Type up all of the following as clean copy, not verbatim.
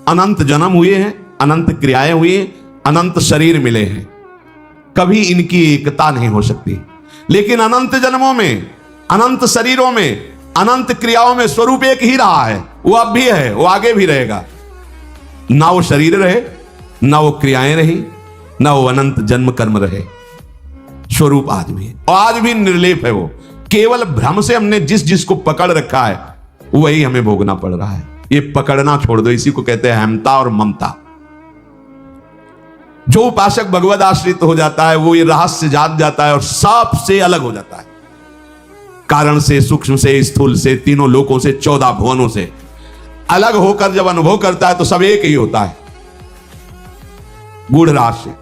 अनंत जन्म हुए हैं, अनंत क्रियाएं हुई हैं, अनंत शरीर मिले हैं, कभी इनकी एकता नहीं हो सकती। लेकिन अनंत जन्मों में, अनंत शरीरों में, अनंत क्रियाओं में स्वरूप एक ही रहा है। वो अब भी है, वो आगे भी रहेगा। ना वो शरीर रहे, ना वो क्रियाएं रही, ना वो अनंत जन्म कर्म रहे। स्वरूप आज भी है और आज भी निर्लेप है। वो केवल भ्रम से हमने जिस जिसको पकड़ रखा है वही हमें भोगना पड़ रहा है। ये पकड़ना छोड़ दो, इसी को कहते हैं अहमता और ममता। जो उपासक भगवद आश्रित हो जाता है वो ये रहस्य जान जाता है और सबसे अलग हो जाता है। कारण से, सूक्ष्म से, स्थूल से, तीनों लोकों से, 14 भुवनों से अलग होकर जब अनुभव करता है तो सब एक ही होता है। गूढ़ रहस्य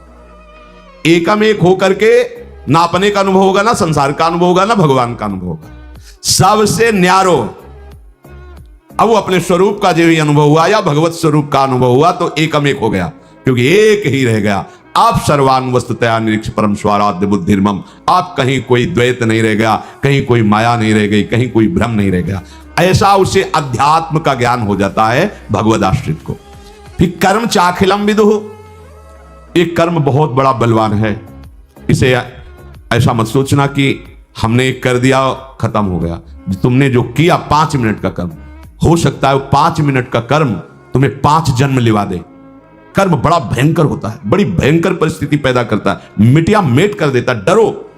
एकम एक होकर के ना अपने का अनुभव होगा, ना संसार का अनुभव होगा, ना भगवान का अनुभव होगा। सबसे न्यारो अब वो अपने स्वरूप का जो ही अनुभव हुआ या भगवत स्वरूप का अनुभव हुआ तो एकम एक हो गया, क्योंकि एक ही रह गया। आप सर्वान वस्तुतया निरीक्ष परम स्वाराध्य बुद्धिर्मम। आप कहीं कोई द्वैत नहीं रह गया, कहीं कोई माया नहीं रह गई, कहीं कोई भ्रम नहीं रह गया। ऐसा उसे अध्यात्म का ज्ञान हो जाता है भगवद आश्रित को। फिर कर्म चाखिलम विदुः। एक कर्म बहुत बड़ा बलवान है। इसे ऐसा मत सोचना कि हमने कर दिया खत्म हो गया। तुमने जो किया 5 मिनट का कर्म, हो सकता है वो 5 मिनट का कर्म तुम्हें 5 जन्म लिवा दे। कर्म बड़ा भयंकर होता है, बड़ी भयंकर परिस्थिति पैदा करता है, मिटिया मेट कर देता है। डरो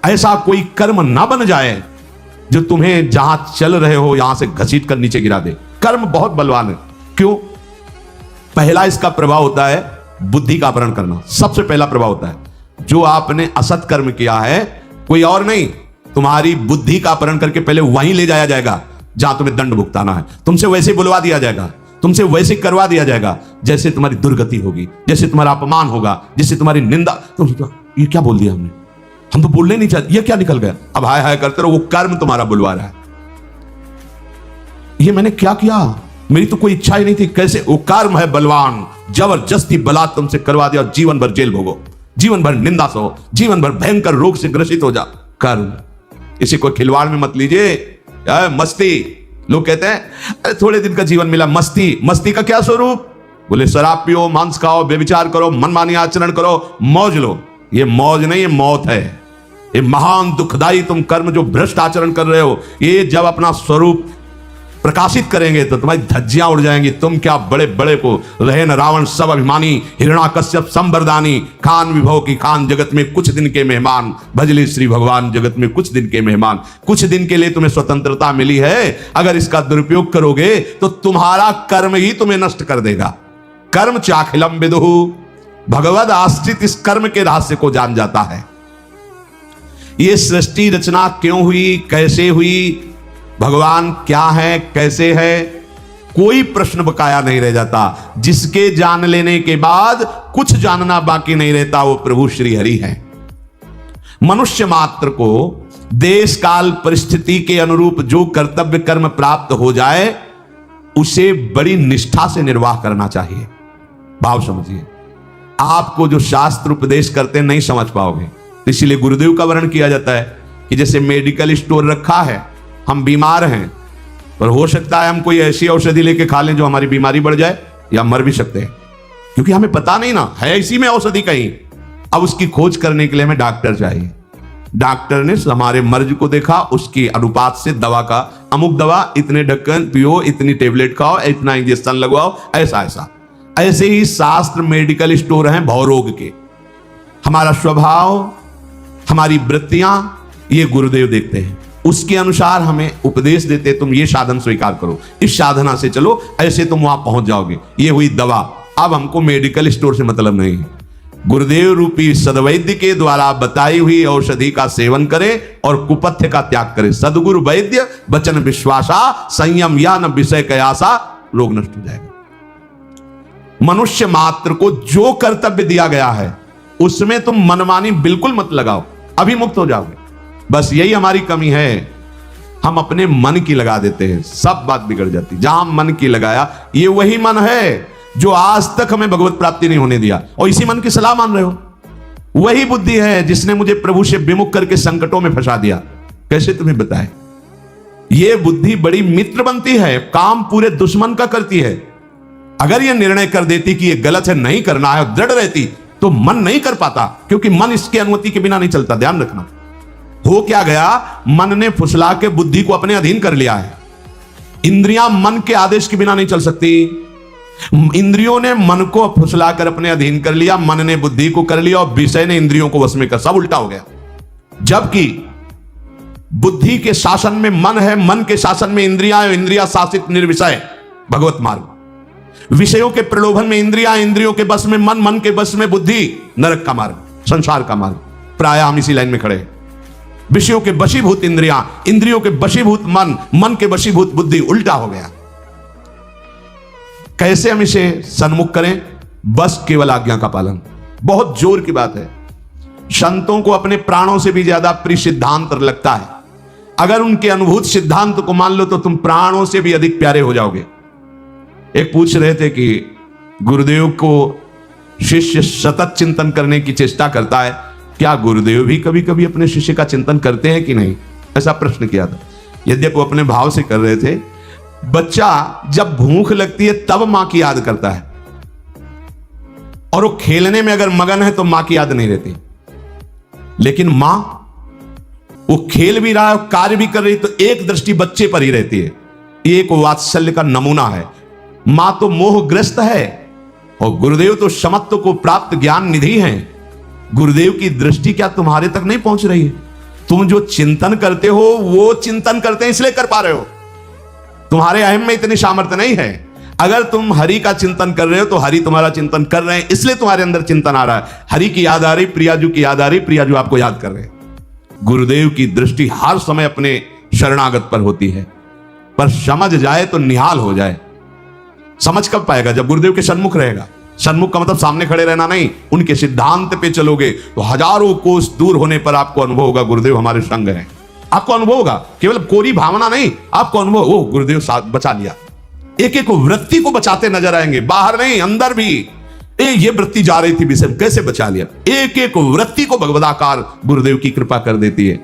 ऐसा कोई कर्म ना बन जाए जो तुम्हें जहां चल रहे हो यहां से घसीट कर नीचे गिरा दे। कर्म बहुत बलवान है। क्यों? पहला इसका प्रभाव होता है बुद्धि का अपहरण करना। सबसे पहला प्रभाव होता है जो आपने असत कर्म किया है, कोई और नहीं, तुम्हारी बुद्धि का अपहरण करके पहले वहीं ले जाया जाएगा जहां तुम्हें दंड भुगताना है। तुमसे वैसे बुलवा दिया जाएगा, तुमसे वैसे करवा दिया जाएगा जैसे तुम्हारी दुर्गति होगी, जैसे तुम्हारा अपमान होगा, जैसे तुम्हारी निंदा। तुम ये क्या बोल दिया हमने, हम तो बोलने नहीं चाहते, ये क्या निकल गया। अब हाय हाय करते रहो, वो कर्म तुम्हारा बुलवा रहा है। ये मैंने क्या किया, मेरी तो कोई इच्छा ही नहीं थी। कैसे? वो कर्म है बलवान, जबरदस्ती बलात् तुमसे करवा दिया और जीवन भर जेल भोगो, जीवन भर निंदा सहो, जीवन भर भयंकर रोग से ग्रसित हो जा। कर्म, इसे कोई खिलवाड़ में मत लीजिए। मस्ती, लोग कहते हैं अरे थोड़े दिन का जीवन मिला, मस्ती। मस्ती का क्या स्वरूप? बोले शराब पियो, मांस खाओ, व्यभिचार करो, मनमानी आचरण करो, मौज लो। ये मौज नहीं, ये मौत है। ये महान दुखदाई तुम कर्म जो भ्रष्ट आचरण कर रहे हो, ये जब अपना स्वरूप प्रकाशित करेंगे तो तुम्हारी धज्जियां उड़ जाएंगी। तुम क्या बड़े बड़े को रहे न रावण सब अभिमानी, हिरण्याकश्यप संबरदानी, खान विभव की खान, जगत में कुछ दिन के मेहमान, भजले श्री भगवान जगत में कुछ दिन के मेहमान। कुछ दिन के लिए तुम्हें स्वतंत्रता मिली है, अगर इसका दुरुपयोग करोगे तो तुम्हारा कर्म ही तुम्हें नष्ट कर देगा। कर्म चाखिलम विदुः। भगवद आश्रित इस कर्म के रहस्य को जान जाता है। ये सृष्टि रचना क्यों हुई, कैसे हुई, भगवान क्या है, कैसे है, कोई प्रश्न बकाया नहीं रह जाता। जिसके जान लेने के बाद कुछ जानना बाकी नहीं रहता, वो प्रभु श्री हरि है। मनुष्य मात्र को देश काल परिस्थिति के अनुरूप जो कर्तव्य कर्म प्राप्त हो जाए उसे बड़ी निष्ठा से निर्वाह करना चाहिए। भाव समझिए, आपको जो शास्त्र उपदेश करते नहीं समझ पाओगे। इसीलिए गुरुदेव का वर्णन किया जाता है कि जैसे मेडिकल स्टोर रखा है, हम बीमार हैं पर हो सकता है हम कोई ऐसी औषधि लेके खा लें जो हमारी बीमारी बढ़ जाए, या मर भी सकते हैं, क्योंकि हमें पता नहीं ना है इसी में औषधि कहीं। अब उसकी खोज करने के लिए हमें डॉक्टर चाहिए। डॉक्टर ने हमारे मर्ज को देखा, उसकी अनुपात से दवा का, अमुक दवा इतने ढक्कन पियो, इतनी टेबलेट खाओ, इतना इंजेक्शन लगवाओ, ऐसा ऐसा। ऐसे ही शास्त्र मेडिकल स्टोर हैं भवरोग के। हमारा स्वभाव, हमारी वृत्तियां, ये गुरुदेव देखते हैं, उसके अनुसार हमें उपदेश देते, तुम ये साधन स्वीकार करो, इस साधना से चलो, ऐसे तुम वहां पहुंच जाओगे। ये हुई दवा। अब हमको मेडिकल स्टोर से मतलब नहीं है। गुरुदेव रूपी सदवैद्य के द्वारा बताई हुई औषधि का सेवन करें और कुपथ्य का त्याग करें। सदगुरु वैद्य वचन विश्वासा, संयम या न विषय कयासा, रोग नष्ट हो जाएगा। मनुष्य मात्र को जो कर्तव्य दिया गया है उसमें तुम मनमानी बिल्कुल मत लगाओ, अभी मुक्त हो जाओगे। बस यही हमारी कमी है, हम अपने मन की लगा देते हैं, सब बात बिगड़ जाती। जहां मन की लगाया, ये वही मन है जो आज तक हमें भगवत प्राप्ति नहीं होने दिया, और इसी मन की सलाह मान रहे हो। वही बुद्धि है जिसने मुझे प्रभु से विमुख करके संकटों में फंसा दिया। कैसे तुम्हें बताएं? ये बुद्धि बड़ी मित्र बनती है, काम पूरे दुश्मन का करती है। अगर यह निर्णय कर देती कि यह गलत है, नहीं करना है, और दृढ़ रहती, तो मन नहीं कर पाता, क्योंकि मन इसकी अनुमति के बिना नहीं चलता। ध्यान रखना। हो क्या गया, मन ने फुसला के बुद्धि को अपने अधीन कर लिया है। इंद्रियां मन के आदेश के बिना नहीं चल सकती। इंद्रियों ने मन को फुसलाकर अपने अधीन कर लिया, मन ने बुद्धि को कर लिया, और विषय ने इंद्रियों को वश में कर। सब उल्टा हो गया। जबकि बुद्धि के शासन में मन है, मन के शासन में इंद्रियां, इंद्रियां शासित निर्विषय भगवत मार्ग। विषयों के प्रलोभन में इंद्रियां, इंद्रियों के बस में मन, मन के बस में बुद्धि, नरक का मार्ग, संसार का मार्ग। प्राय हम इसी लाइन में खड़े हैं। विषयों के वशीभूत इंद्रियां, इंद्रियों के वशीभूत मन, मन के वशीभूत बुद्धि, उल्टा हो गया। कैसे हम इसे सन्मुख करें? बस केवल आज्ञा का पालन। बहुत जोर की बात है। संतों को अपने प्राणों से भी ज्यादा प्रिय सिद्धांत लगता है। अगर उनके अनुभूत सिद्धांत को मान लो तो तुम प्राणों से भी अधिक प्यारे हो जाओगे। एक पूछ रहे थे कि गुरुदेव को शिष्य सतत चिंतन करने की चेष्टा करता है, क्या गुरुदेव भी कभी कभी अपने शिष्य का चिंतन करते हैं कि नहीं? ऐसा प्रश्न किया था। यद्यपि वो अपने भाव से कर रहे थे। बच्चा जब भूख लगती है तब मां की याद करता है, और वो खेलने में अगर मगन है तो मां की याद नहीं रहती। लेकिन मां वो खेल भी रहा है, कार्य भी कर रही है, तो एक दृष्टि बच्चे पर ही रहती है। ये एक वात्सल्य का नमूना है। मां तो मोहग्रस्त है, और गुरुदेव तो समत्व को प्राप्त ज्ञान निधि हैं। गुरुदेव की दृष्टि क्या तुम्हारे तक नहीं पहुंच रही है? तुम जो चिंतन करते हो वो चिंतन करते हैं इसलिए कर पा रहे हो। तुम्हारे अहम में इतनी सामर्थ्य नहीं है। अगर तुम हरि का चिंतन कर रहे हो तो हरि तुम्हारा चिंतन कर रहे हैं, इसलिए तुम्हारे अंदर चिंतन आ रहा है। हरि की याद आ रही, प्रियाजू की याद आ रही, प्रियाजू आपको याद कर रहे हैं। गुरुदेव की दृष्टि हर समय अपने शरणागत पर होती है, पर समझ जाए तो निहाल हो जाए। समझ कब पाएगा? जब गुरुदेव के सन्मुख रहेगा। सन्मुख का मतलब सामने खड़े रहना नहीं, उनके सिद्धांत पे चलोगे तो हजारों कोस दूर होने पर आपको अनुभव होगा गुरुदेव हमारे संग हैं। आपको अनुभव होगा, केवल कोरी भावना नहीं, आपको अनुभव, ओ गुरुदेव साथ बचा लिया। एक एक वृत्ति को बचाते नजर आएंगे, बाहर नहीं अंदर भी। ये वृत्ति जा रही थी विषय, कैसे बचा लिया? एक एक वृत्ति को भगवदाकार गुरुदेव की कृपा कर देती है।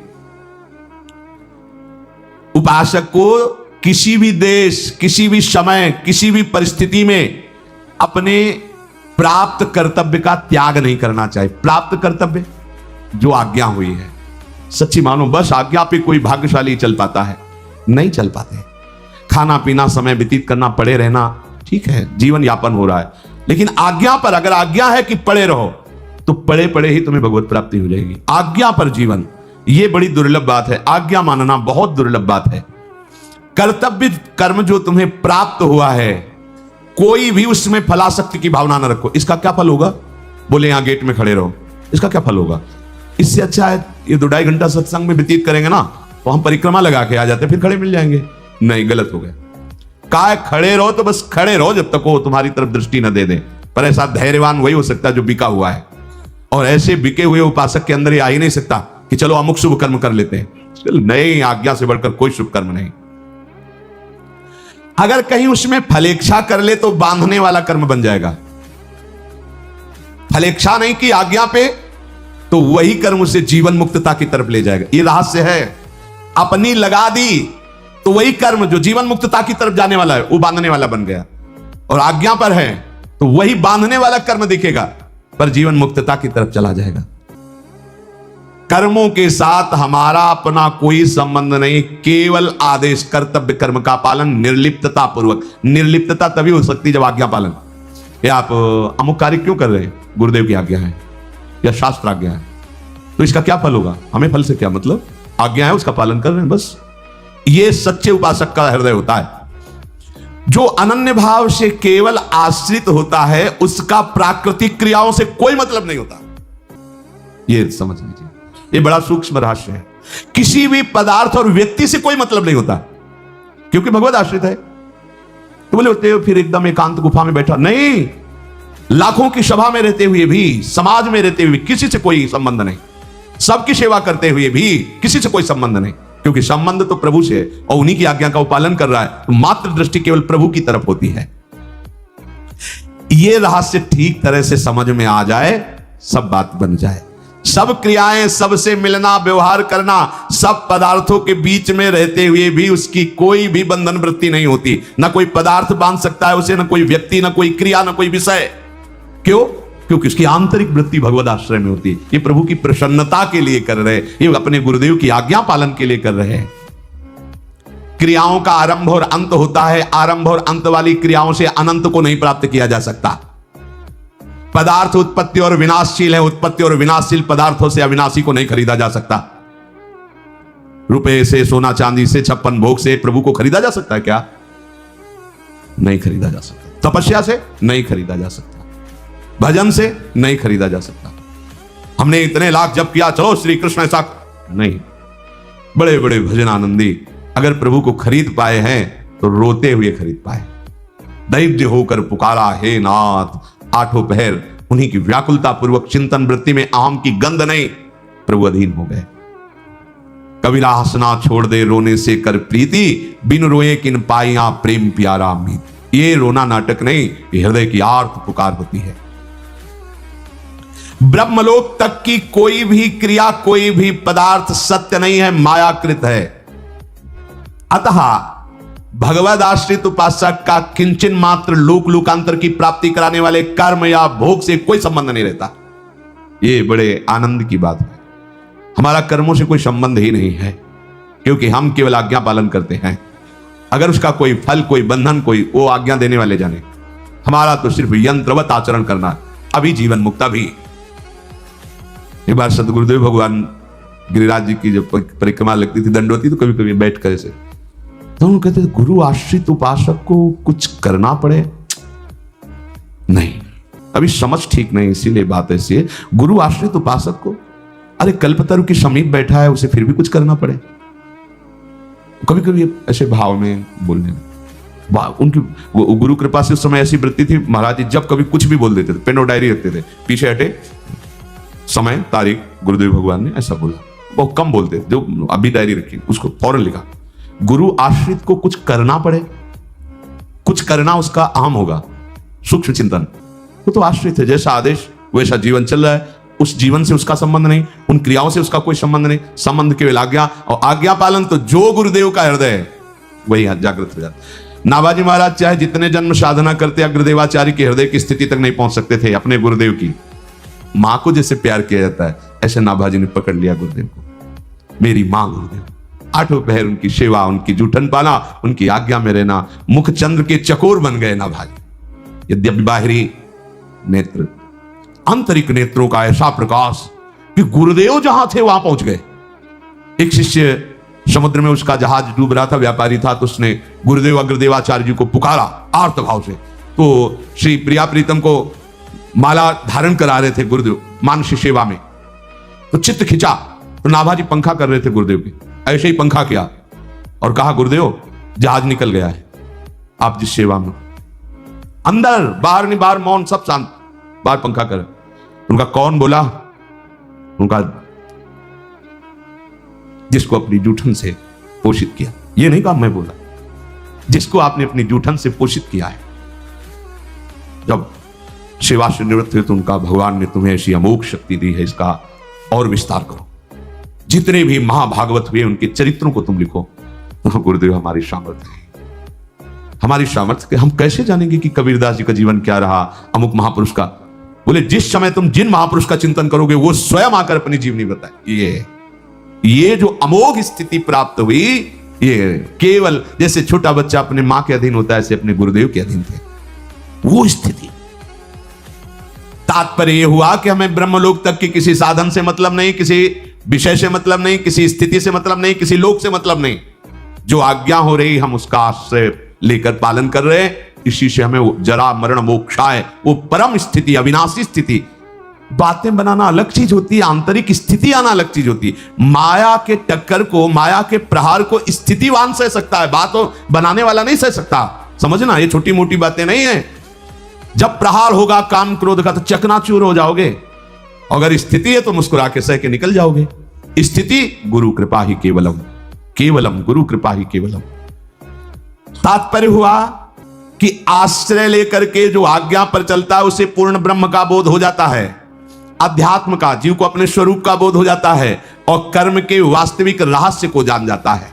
उपासक को किसी भी देश, किसी भी समय, किसी भी परिस्थिति में अपने प्राप्त कर्तव्य का त्याग नहीं करना चाहिए। प्राप्त कर्तव्य जो आज्ञा हुई है, सच्ची मानो बस आज्ञा पे कोई भाग्यशाली चल पाता है, नहीं चल पाते। खाना पीना, समय व्यतीत करना, पड़े रहना, ठीक है, जीवन यापन हो रहा है। लेकिन आज्ञा पर, अगर आज्ञा है कि पड़े रहो, तो पड़े पड़े ही तुम्हें भगवत प्राप्ति हो जाएगी। आज्ञा पर जीवन, यह बड़ी दुर्लभ बात है। आज्ञा मानना बहुत दुर्लभ बात है। कर्तव्य कर्म जो तुम्हें प्राप्त हुआ है, कोई भी उसमें फलासक्ति की भावना न रखो। इसका क्या फल होगा? बोले यहां गेट में खड़े रहो, इसका क्या फल होगा? इससे अच्छा है ये 2-2.5 घंटा सत्संग में व्यतीत करेंगे ना, तो हम परिक्रमा लगा के आ जाते, फिर खड़े मिल जाएंगे। नहीं, गलत हो गया। काय खड़े रहो तो बस खड़े रहो जब तक वो तुम्हारी तरफ दृष्टि न दे दे। पर ऐसा धैर्यवान वही हो सकता है जो बिका हुआ है, और ऐसे बिके हुए उपासक के अंदर ये आ ही नहीं सकता कि चलो अमुक शुभ कर्म कर लेते हैं। नहीं, आज्ञा से बढ़कर कोई शुभ कर्म नहीं। अगर कहीं उसमें फलेच्छा कर ले तो बांधने वाला कर्म बन जाएगा। फलेच्छा नहीं की आज्ञा पे, तो वही कर्म उसे जीवन मुक्तता की तरफ ले जाएगा। ये रहस्य है। अपनी लगा दी तो वही कर्म जो जीवन मुक्तता की तरफ जाने वाला है, वो बांधने वाला बन गया। और आज्ञा पर है तो वही बांधने वाला कर्म दिखेगा, पर जीवन मुक्तता की तरफ चला जाएगा। कर्मों के साथ हमारा अपना कोई संबंध नहीं, केवल आदेश, कर्तव्य कर्म का पालन निर्लिप्तता पूर्वक। निर्लिप्तता तभी हो सकती जब आज्ञा पालन। ये आप अमुक कार्य क्यों कर रहे हैं? गुरुदेव की आज्ञा है या शास्त्र आज्ञा है, तो इसका क्या फल होगा? हमें फल से क्या मतलब? आज्ञा है, उसका पालन कर रहे हैं बस। ये सच्चे उपासक का हृदय होता है। जो अनन्य भाव से केवल आश्रित होता है, उसका प्राकृतिक क्रियाओं से कोई मतलब नहीं होता। ये समझ लीजिए, ये बड़ा सूक्ष्म रहस्य है। किसी भी पदार्थ और व्यक्ति से कोई मतलब नहीं होता, क्योंकि भगवत आश्रित है। तो बोले होते हो फिर एकदम एकांत गुफा में बैठा, नहीं, लाखों की सभा में रहते हुए भी, समाज में रहते हुए किसी से कोई संबंध नहीं, सबकी सेवा करते हुए भी किसी से कोई संबंध नहीं, क्योंकि संबंध तो प्रभु से है और उन्हीं की आज्ञा का वो पालन कर रहा है। तो मात्र दृष्टि केवल प्रभु की तरफ होती है। ये रहस्य ठीक तरह से समझ में आ जाए, सब बात बन जाए। सब क्रियाएं, सबसे मिलना, व्यवहार करना, सब पदार्थों के बीच में रहते हुए भी उसकी कोई भी बंधन वृत्ति नहीं होती। ना कोई पदार्थ बांध सकता है उसे, ना कोई व्यक्ति, ना कोई क्रिया, ना कोई विषय। क्यों? क्योंकि उसकी आंतरिक वृत्ति भगवद आश्रय में होती है। ये प्रभु की प्रसन्नता के लिए कर रहे, ये अपने गुरुदेव की आज्ञा पालन के लिए कर रहे हैं। क्रियाओं का आरंभ और अंत होता है। आरंभ और अंत वाली क्रियाओं से अनंत को नहीं प्राप्त किया जा सकता। पदार्थ उत्पत्ति और विनाशशील है, उत्पत्ति और विनाशशील पदार्थों से अविनाशी को नहीं खरीदा जा सकता। रुपए से, सोना चांदी से, 56 भोग से प्रभु को खरीदा जा सकता है क्या? नहीं खरीदा जा सकता। तपस्या से नहीं खरीदा जा सकता। भजन से नहीं खरीदा जा सकता। हमने इतने लाख जप किया, चलो श्री कृष्ण ऐसा नहीं। बड़े बड़े भजन आनंदी अगर प्रभु को खरीद पाए हैं तो रोते हुए खरीद पाए। दैव्य होकर पुकारा, हे नाथ, आठों पहर उन्हीं की व्याकुलता पूर्वक चिंतन वृत्ति में आम की गंध नहीं, प्रभु अधीन हो गए। कबीरा हंसना छोड़ दे, रोने से कर प्रीति, बिन रोए किन पाइया प्रेम प्यारा मीत। ये रोना नाटक नहीं, ये हृदय की आर्त पुकार होती है। ब्रह्मलोक तक की कोई भी क्रिया, कोई भी पदार्थ सत्य नहीं है, मायाकृत है। अतः भगवद आश्रित उपासक का किंचन मात्र लोक लोकांतर की प्राप्ति कराने वाले कर्म या भोग से कोई संबंध नहीं रहता। ये बड़े आनंद की बात है। हमारा कर्मों से कोई संबंध ही नहीं है, क्योंकि हम केवल आज्ञा पालन करते हैं। अगर उसका कोई फल, कोई बंधन, कोई वो आज्ञा देने वाले जाने। हमारा तो सिर्फ यंत्रवत आचरण करना। अभी जीवन मुक्ता भी। एक बार सदगुरुदेव भगवान गिरिराज जी की जब परिक्रमा लगती थी, दंड होती, तो कभी कभी बैठ कर ऐसे, तो हम कहते थे गुरु आश्रित उपासक को कुछ करना पड़े। नहीं, अभी समझ ठीक नहीं, इसीलिए बात ऐसी है। गुरु आश्रित उपासक को, अरे कल्पतरु के समीप बैठा है, उसे फिर भी कुछ करना पड़े। कभी कभी ऐसे भाव में बोलने में उनकी गुरु कृपा से उस समय ऐसी वृत्ति थी, महाराज जी जब कभी कुछ भी बोल देते थे, पेन और डायरी रखते थे, पीछे हटे, समय तारीख, गुरुदेव भगवान ने ऐसा बोला। बहुत कम बोलते थे, जो अभी डायरी रखी उसको फौरन लिखा। गुरु आश्रित को कुछ करना पड़े, कुछ करना उसका अहम होगा, सूक्ष्म चिंतन। वो तो आश्रित है, जैसा आदेश वैसा जीवन चल रहा है। उस जीवन से उसका संबंध नहीं, उन क्रियाओं से उसका कोई संबंध नहीं, संबंध केवल आज्ञा। और आज्ञा पालन तो जो गुरुदेव का हृदय है वही जागृत हो जाता। नाभाजी महाराज चाहे जितने जन्म साधना करते, अग्रदेवाचार्य के हृदय की स्थिति तक नहीं पहुंच सकते थे। अपने गुरुदेव की मां को जैसे प्यार किया जाता है, ऐसे नाभाजी ने पकड़ लिया गुरुदेव को। मेरी मां गुरुदेव, आठों पहर उनकी सेवा, उनकी जूठन पाना, उनकी आज्ञा में रहना। मुख चंद्र के चकोर बन गए नाभाजी। यद्यपि बाहरी नेत्र, आंतरिक नेत्रों का ऐसा प्रकाश कि गुरुदेव जहां थे वहां पहुंच गए। एक शिष्य समुद्र में, उसका जहाज डूब रहा था, व्यापारी था, तो उसने गुरुदेव अग्रदेवाचार्य जी को पुकारा आर्त भाव से। तो श्री प्रिया प्रीतम को माला धारण करा रहे थे गुरुदेव मानसी सेवा में, तो चित्त खिंचा, तो नाभाजी पंखा कर रहे थे गुरुदेव की। ऐसे ही पंखा किया और कहा, गुरुदेव जहाज निकल गया है, आप जिस सेवा में। अंदर बाहर नहीं, बाहर मौन, सब शांत, बाहर पंखा कर। उनका कौन बोला? उनका जिसको अपनी जूठन से पोषित किया। ये नहीं कहा मैं बोला, जिसको आपने अपनी जूठन से पोषित किया है। जब सेवा से निवृत्त हुए तो उनका, भगवान ने तुम्हें ऐसी अमोघ शक्ति दी है, इसका और विस्तार करो। जितने भी महाभागवत हुए उनके चरित्रों को तुम लिखो। गुरुदेव हमारी सामर्थ्य है, हमारी सामर्थ्य। हम कैसे जानेंगे कि कबीरदास जी का जीवन क्या रहा, अमुक महापुरुष का? बोले जिस समय तुम जिन महापुरुष का चिंतन करोगे वो स्वयं आकर अपनी जीवनी बताए। ये जो अमोघ स्थिति प्राप्त हुई, ये केवल जैसे छोटा बच्चा अपने मां के अधीन होता है, ऐसे अपने गुरुदेव के अधीन थे। वो स्थिति। तात्पर्य यह हुआ कि हमें ब्रह्मलोक तक की किसी साधन से मतलब नहीं, किसी विषय से मतलब नहीं, किसी स्थिति से मतलब नहीं, किसी लोक से मतलब नहीं। जो आज्ञा हो रही हम उसका आश्रय लेकर पालन कर रहे हैं। इसी से हमें जरा मरण मोक्षाय, वो परम स्थिति, अविनाशी स्थिति। बातें बनाना अलग चीज होती है, आंतरिक स्थिति आना अलग चीज होती है। माया के टक्कर को, माया के प्रहार को स्थितिवान सह सकता है, बात बनाने वाला नहीं सह सकता। समझना, ये छोटी मोटी बातें नहीं है। जब प्रहार होगा काम क्रोध का तो चकनाचूर हो जाओगे, अगर स्थिति है तो मुस्कुरा के सह के निकल जाओगे। स्थिति गुरु कृपा ही केवलम, केवलम गुरु कृपा ही केवलम। तात्पर्य हुआ कि आश्रय लेकर के जो आज्ञा पर चलता है उसे पूर्ण ब्रह्म का बोध हो जाता है। अध्यात्म का, जीव को अपने स्वरूप का बोध हो जाता है और कर्म के वास्तविक रहस्य को जान जाता है।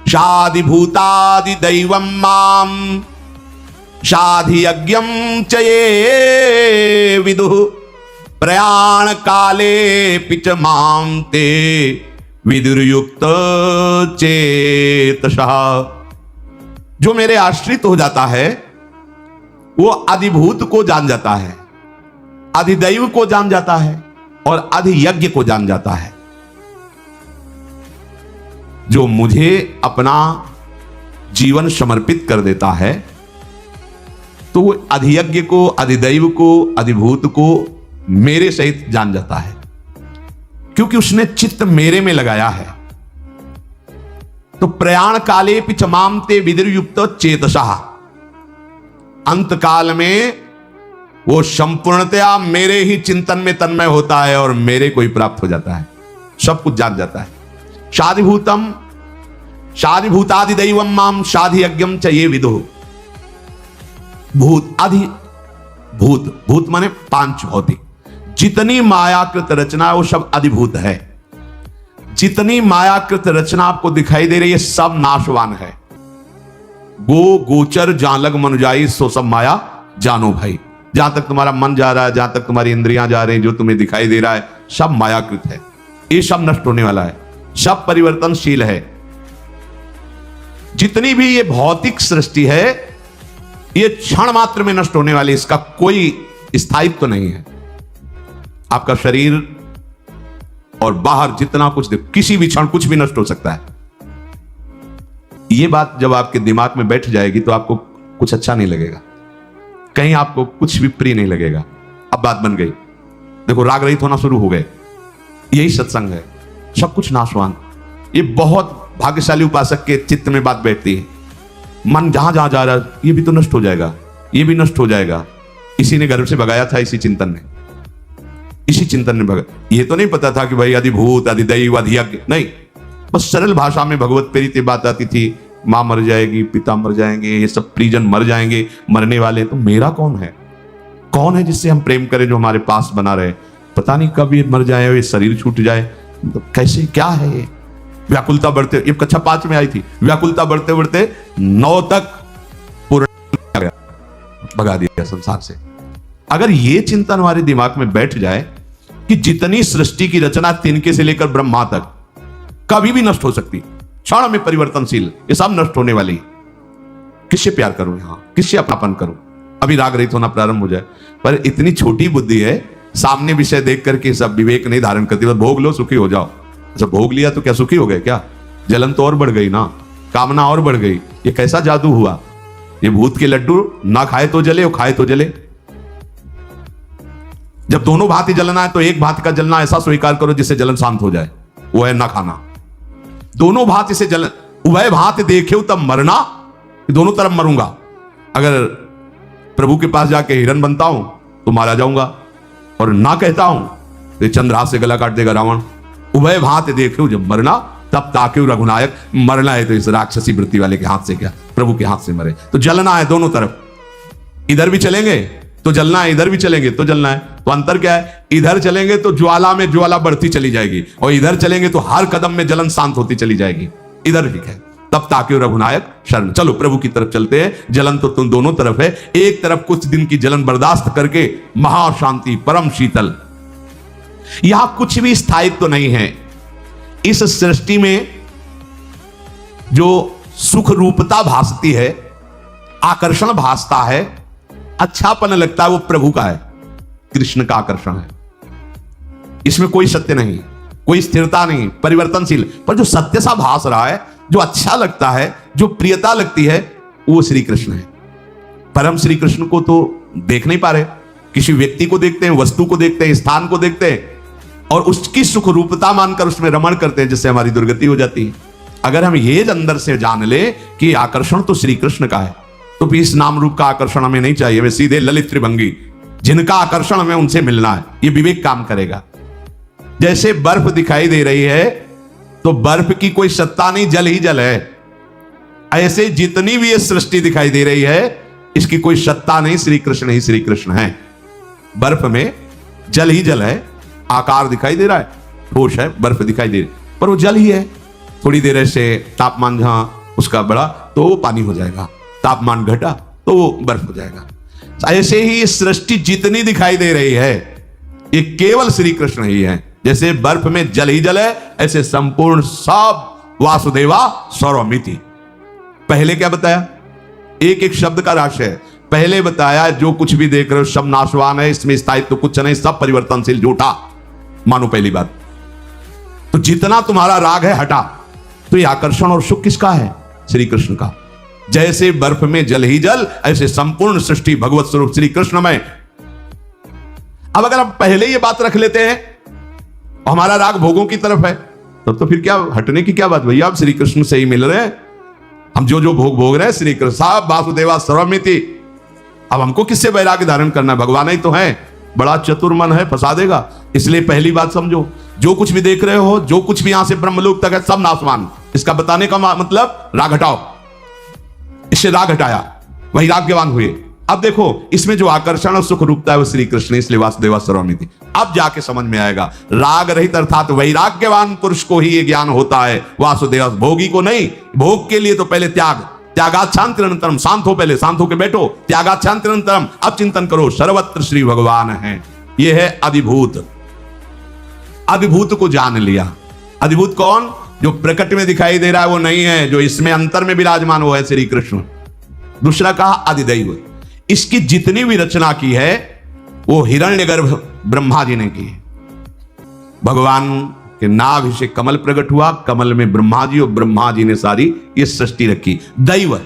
शादि भूतादि दैवम माम शाधि यज्ञम च ये विदुः प्रयाण काले पिच माम ते विदुर्युक्त चेतसः। जो मेरे आश्रित हो जाता है वो अधिभूत को जान जाता है, अधिदैव को जान जाता है और अधियज्ञ को जान जाता है। जो मुझे अपना जीवन समर्पित कर देता है तो वो अधियज्ञ को, अधिदैव को, अधिभूत को मेरे सहित जान जाता है, क्योंकि उसने चित्त मेरे में लगाया है। तो प्रयाण काले पिचमाम ते विदुर्युक्त चेतसः, अंत काल में वो संपूर्णतया मेरे ही चिंतन में तन्मय होता है और मेरे को ही प्राप्त हो जाता है, सब कुछ जान जाता है। शादिभूतम शादिभूतादि दैवम माम शाधि यज्ञम च ये विदुः। भूत आदि भूत, भूत माने पांच भौतिक, जितनी मायाकृत रचना है वो सब अधिभूत है। जितनी मायाकृत रचना आपको दिखाई दे रही है सब नाशवान है। गो गोचर जालग मनुजाई सो सब माया जानो भाई। जहां तक तुम्हारा मन जा रहा है, जहां तक तुम्हारी इंद्रियां जा रही हैं, जो तुम्हें दिखाई दे रहा है सब मायाकृत है। ये सब नष्ट होने वाला है, सब परिवर्तनशील है। जितनी भी ये भौतिक सृष्टि है ये क्षण मात्र में नष्ट होने वाली, इसका कोई स्थायित्व तो नहीं है। आपका शरीर और बाहर जितना कुछ किसी भी क्षण कुछ भी नष्ट हो सकता है। ये बात जब आपके दिमाग में बैठ जाएगी तो आपको कुछ अच्छा नहीं लगेगा, कहीं आपको कुछ भी प्रिय नहीं लगेगा। अब बात बन गई, देखो राग रहित होना शुरू हो गए, यही सत्संग है। सब कुछ नाशवान, ये बहुत भाग्यशाली उपासक के चित्त में बात बैठती है। मन जहां जहां जा रहा है ये भी तो नष्ट हो जाएगा, ये भी नष्ट हो जाएगा। इसी ने घर से भगाया था, इसी चिंतन ने, इसी चिंतन ने भगा। ये तो नहीं पता था कि भाई अधिभूत अधिदैव अधियज्ञ, नहीं, बस सरल भाषा में भगवत प्रीति बात आती थी। मां मर जाएगी, पिता मर जाएंगे, ये सब परिजन मर जाएंगे, मरने वाले तो मेरा कौन है? कौन है जिससे हम प्रेम करें, जो हमारे पास बना रहे? पता नहीं कब ये मर जाए, ये शरीर छूट जाए, तो कैसे क्या है ये? व्याकुलता बढ़ते, ये कक्षा 5 में आई थी, व्याकुलता बढ़ते बढ़ते 9 तक पूर्ण गया, भगा दिया संसार से। अगर ये चिंतन हमारे दिमाग में बैठ जाए कि जितनी सृष्टि की रचना तिनके से लेकर ब्रह्मा तक कभी भी नष्ट हो सकती, क्षण में परिवर्तनशील, ये सब नष्ट होने वाली, किससे प्यार करूं, यहां किससे अपनापन करूं? अभी राग रहित होना प्रारंभ हो जाए। पर इतनी छोटी बुद्धि है, सामने विषय देख करके सब विवेक नहीं धारण करती, बस भोग लो सुखी हो जाओ। अच्छा भोग लिया तो क्या सुखी हो गए क्या? जलन तो और बढ़ गई ना, कामना और बढ़ गई। ये कैसा जादू हुआ? ये भूत के लड्डू ना खाए तो जले और खाए तो जले। जब दोनों भांति जलना है तो एक भांति का जलना ऐसा स्वीकार करो जिससे जलन शांत हो जाए, वो है ना खाना। दोनों भांति से जलन, उभय भांति देखे तब मरना, दोनों तरफ मरूंगा। अगर प्रभु के पास जाके हिरन बनता हूं तो मारा जाऊंगा, और ना कहता हूं तो चंद्रहास से गला काट देगा रावण। उभय भांति देखे जब मरना तब ताके रघुनायक। मरना है तो इस राक्षसी वृत्ति वाले के हाथ से क्या, प्रभु के हाथ से मरे। तो जलना है दोनों तरफ, इधर भी चलेंगे तो जलना है, इधर भी चलेंगे तो जलना है। तो अंतर क्या है? इधर चलेंगे तो ज्वाला में ज्वाला बढ़ती चली जाएगी, और इधर चलेंगे तो हर कदम में जलन शांत होती चली जाएगी। इधर ठीक है, तब ताके रघुनायक शरण। चलो प्रभु की तरफ चलते हैं। जलन तो तुम दोनों तरफ है, एक तरफ कुछ दिन की जलन बर्दाश्त करके महाशांति परम शीतल। यहां कुछ भी स्थायित्व तो नहीं है। इस सृष्टि में जो सुख रूपता भासती है, आकर्षण भासता है, अच्छापन लगता है, वो प्रभु का है, कृष्ण का आकर्षण है। इसमें कोई सत्य नहीं, कोई स्थिरता नहीं, परिवर्तनशील। पर जो सत्य सा भास रहा है, जो अच्छा लगता है, जो प्रियता लगती है, वो श्री कृष्ण है। पर हम श्री कृष्ण को तो देख नहीं पा रहे। किसी व्यक्ति को देखते हैं, वस्तु को देखते हैं, स्थान को देखते हैं और उसकी सुख रूपता मानकर उसमें रमण करते हैं, जिससे हमारी दुर्गति हो जाती है। अगर हम ये अंदर से जान ले कि आकर्षण तो श्री कृष्ण का है, तो भी इस नाम रूप का आकर्षण हमें नहीं चाहिए। वे सीधे ललित त्रिभंगी, जिनका आकर्षण हमें उनसे मिलना है, ये विवेक काम करेगा। जैसे बर्फ दिखाई दे रही है तो बर्फ की कोई सत्ता नहीं, जल ही जल है। ऐसे जितनी भी ये सृष्टि दिखाई दे रही है, इसकी कोई सत्ता नहीं, श्री कृष्ण ही श्री कृष्ण है। बर्फ में जल ही जल है, आकार दिखाई दे रहा है, ठोस है, बर्फ दिखाई दे रही, पर वो जल ही है। थोड़ी देर ऐसे तापमान जहां उसका बढ़ा तो वो पानी हो जाएगा, तापमान घटा तो वो बर्फ हो जाएगा। ऐसे ही ये सृष्टि जितनी दिखाई दे रही है ये केवल श्री कृष्ण ही है। जैसे बर्फ में जल ही जल है, ऐसे संपूर्ण सब वासुदेवा सर्वमिति। पहले क्या बताया? एक एक शब्द का राशि है। पहले बताया जो कुछ भी देख रहे हो सब नाशवान है, इसमें स्थायित्व तो कुछ नहीं, सब परिवर्तनशील, झूठा मानो। पहली बात तो जितना तुम्हारा राग है हटा, तो ये आकर्षण और सुख किसका है? श्री कृष्ण का। जैसे बर्फ में जल ही जल, ऐसे संपूर्ण सृष्टि भगवत स्वरूप श्री कृष्ण में। अब अगर हम पहले ये बात रख लेते हैं हमारा राग भोगों की तरफ है, तब तो फिर क्या हटने की क्या बात? भैया आप श्री कृष्ण से ही मिल रहे हैं, हम जो जो भोग भोग रहे हैं श्री कृष्ण साहब वासुदेवा सर्वमिति। अब हमको किससे वैराग्य धारण करना है? भगवान ही तो है, बड़ा चतुर मन है, फंसा देगा। इसलिए पहली बात समझो, जो कुछ भी देख रहे हो, जो कुछ भी यहां से ब्रह्मलोक तक है, सब नाशवान। इसका बताने का मतलब राग हटाओ। इससे राग हटाया, वैराग्यवान हुए। अब देखो इसमें जो आकर्षण और सुख रूपता है वो श्री कृष्ण, इसलिए वासुदेवा सर्वमिति। अब जाके समझ में आएगा, राग रहित अर्थात वैराग्यवान पुरुष को ही ये ज्ञान होता है, वासुदेव भोगी को नहीं। भोग के लिए तो पहले त्याग, त्यागाच्छांतिरंतरम, शांत हो, पहले शांत होकर बैठो, त्यागाच्छांतिरंतरम। अब चिंतन करो, सर्वत्र श्री भगवान है। ये है अधिभूत। अधिभूत को जान लिया। अधिभूत कौन? जो प्रकट में दिखाई दे रहा है वो नहीं है, जो इसमें अंतर में विराजमान वो है श्री कृष्ण। दूसरा कहा अधिदैव। इसकी जितनी भी रचना की है वो हिरण्यगर्भ ब्रह्मा जी ने की है। भगवान के नाभि से कमल प्रकट हुआ, कमल में ब्रह्मा जी, और ब्रह्मा जी ने सारी ये सृष्टि रखी। दैव,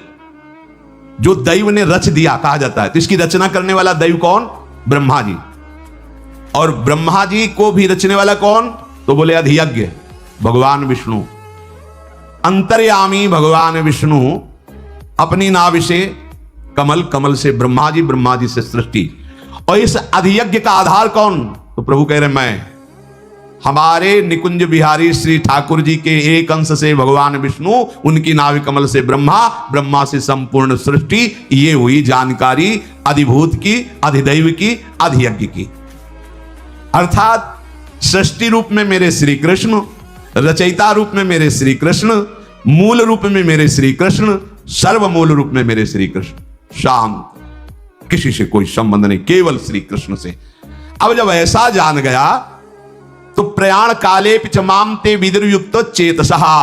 जो दैव ने रच दिया कहा जाता है, तो इसकी रचना करने वाला दैव कौन? ब्रह्मा जी। और ब्रह्मा जी को भी रचने वाला कौन? तो बोले अधियज्ञ भगवान विष्णु। अंतर्यामी भगवान विष्णु अपनी नाभि से कमल, कमल से ब्रह्मा जी, ब्रह्मा जी से सृष्टि। और इस अधियज्ञ का आधार कौन? तो प्रभु कह रहे मैं। हमारे निकुंज बिहारी श्री ठाकुर जी के एक अंश से भगवान विष्णु, उनकी नाभि कमल से ब्रह्मा, ब्रह्मा से संपूर्ण सृष्टि। ये हुई जानकारी अधिभूत की, अधिदैव की, अधियज्ञ की। अर्थात सृष्टि रूप में मेरे श्री कृष्ण, रचयिता रूप में मेरे श्री कृष्ण, मूल रूप में मेरे श्री कृष्ण, सर्वमूल रूप में मेरे श्री कृष्ण। शांत, किसी से कोई संबंध नहीं, केवल श्री कृष्ण से। अब जब ऐसा जान गया तो प्रयाण काले पिचमाम ते विदुरयुक्त चेतसहा।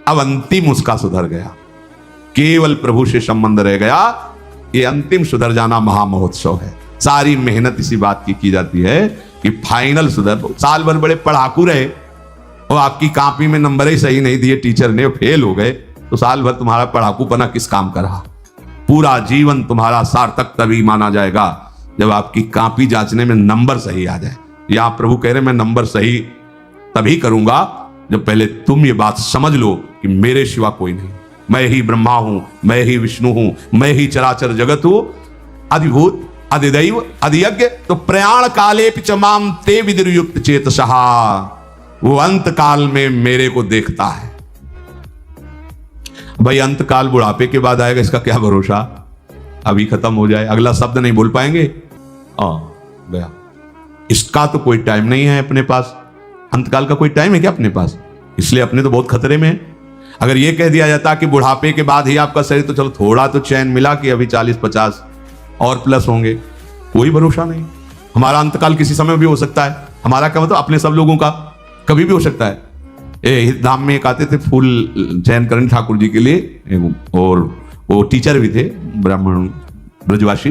अब अंतिम उसका सुधर गया, केवल प्रभु से संबंध रह गया। ये अंतिम सुधर जाना महामहोत्सव है। सारी मेहनत इसी बात की जाती है कि फाइनल सुधर। साल भर बड़े पढ़ाकू रहे और आपकी कॉपी में नंबर ही सही नहीं दिए टीचर ने, फेल हो गए, तो साल भर तुम्हारा पढ़ाकूपना किस काम का रहा? पूरा जीवन तुम्हारा सार्थक तभी माना जाएगा जब आपकी कॉपी जांचने में नंबर सही आ जाए। या प्रभु कह रहे मैं नंबर सही तभी करूंगा जब पहले तुम ये बात समझ लो कि मेरे सिवा कोई नहीं, मैं ही ब्रह्मा हूं, मैं ही विष्णु हूं, मैं ही चराचर जगत हूं। अधिभूत, अधिदैव, अधियज्ञ। तो प्रयाण काले पिचमाम ते विदुरयुक्त चेतसहा, वो अंत काल में मेरे को देखता है। भाई अंत काल बुढ़ापे के बाद आएगा, इसका क्या भरोसा? अभी खत्म हो जाए, अगला शब्द नहीं बोल पाएंगे, गया। इसका तो कोई टाइम नहीं है अपने पास। अंतकाल का कोई टाइम है क्या अपने पास? इसलिए अपने तो बहुत खतरे में हैं। अगर ये कह दिया जाता कि बुढ़ापे के बाद ही आपका शरीर, तो चलो थोड़ा तो चैन मिला कि अभी 40-50 और प्लस होंगे। कोई भरोसा नहीं। हमारा अंतकाल किसी समय भी हो सकता है। हमारा क्या मतलब? अपने सब लोगों का कभी भी हो सकता है। धाम में एक आते थे फूल चयन करने ठाकुर जी के लिए, और वो टीचर भी थे ब्राह्मण ब्रजवासी।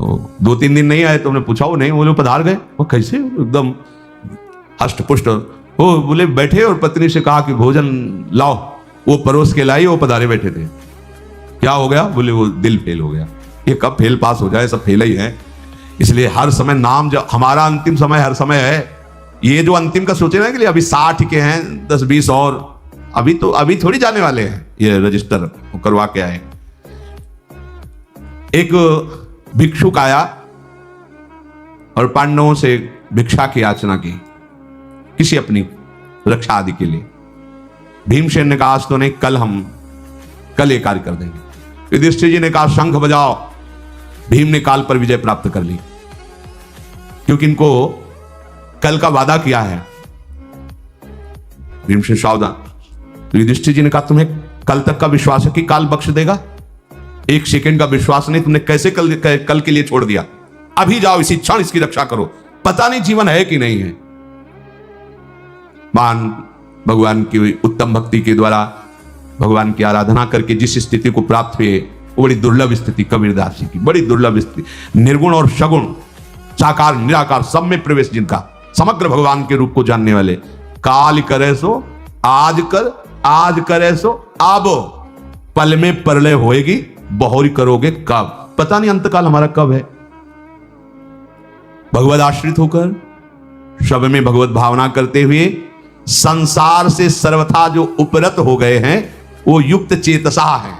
तो 2-3 दिन नहीं आए तो हमने पूछा, वो नहीं, वो लोग पधार गए। वो कैसे? एकदम हष्ट पुष्ट। वो बोले बैठे और पत्नी से कहा कि भोजन लाओ, वो परोस के लाई, वो पधारे बैठे थे। क्या हो गया? बोले वो दिल फेल हो गया। ये कब फेल पास हो जाए, सब फेल ही है। इसलिए हर समय नाम, जब हमारा अंतिम समय हर समय है। ये जो अंतिम का सोचे ना कि अभी 60 के हैं, 10-20 और, अभी थोड़ी जाने वाले हैं। ये रजिस्टर करवा के आए। एक भिक्षुक आया और पांडवों से भिक्षा की याचना की, किसी अपनी रक्षा आदि के लिए। भीमसेन ने कहा आज तो नहीं, कल ये कार्य कर देंगे। युधिष्ठिर जी ने कहा शंख बजाओ। भीम ने काल पर विजय प्राप्त कर ली। क्योंकि इनको कल का वादा किया है। भीमसेन सावधान। तो युधिष्ठिर जी ने कहा तुम्हें कल तक का विश्वास है कि काल बख्श देगा? एक सेकंड का विश्वास नहीं, तुमने कैसे कल के लिए छोड़ दिया? अभी जाओ, इसी क्षण इसकी रक्षा करो, पता नहीं जीवन है कि नहीं है। मान भगवान की उत्तम भक्ति के द्वारा भगवान की आराधना करके जिस स्थिति को प्राप्त हुए वो बड़ी दुर्लभ स्थिति कबीरदास जी की, बड़ी दुर्लभ स्थिति। निर्गुण और सगुण, साकार निराकार सब में प्रवेश जिनका, समग्र भगवान के रूप को जानने वाले। काल करे सो आज कर, आज करे सो आबो, पल में प्रलय होएगी, बहुरी करोगे कब? पता नहीं अंतकाल हमारा कब है। भगवत आश्रित होकर सब में भगवत भावना करते हुए संसार से सर्वथा जो उपरत हो गए हैं वो युक्त चेतसा है,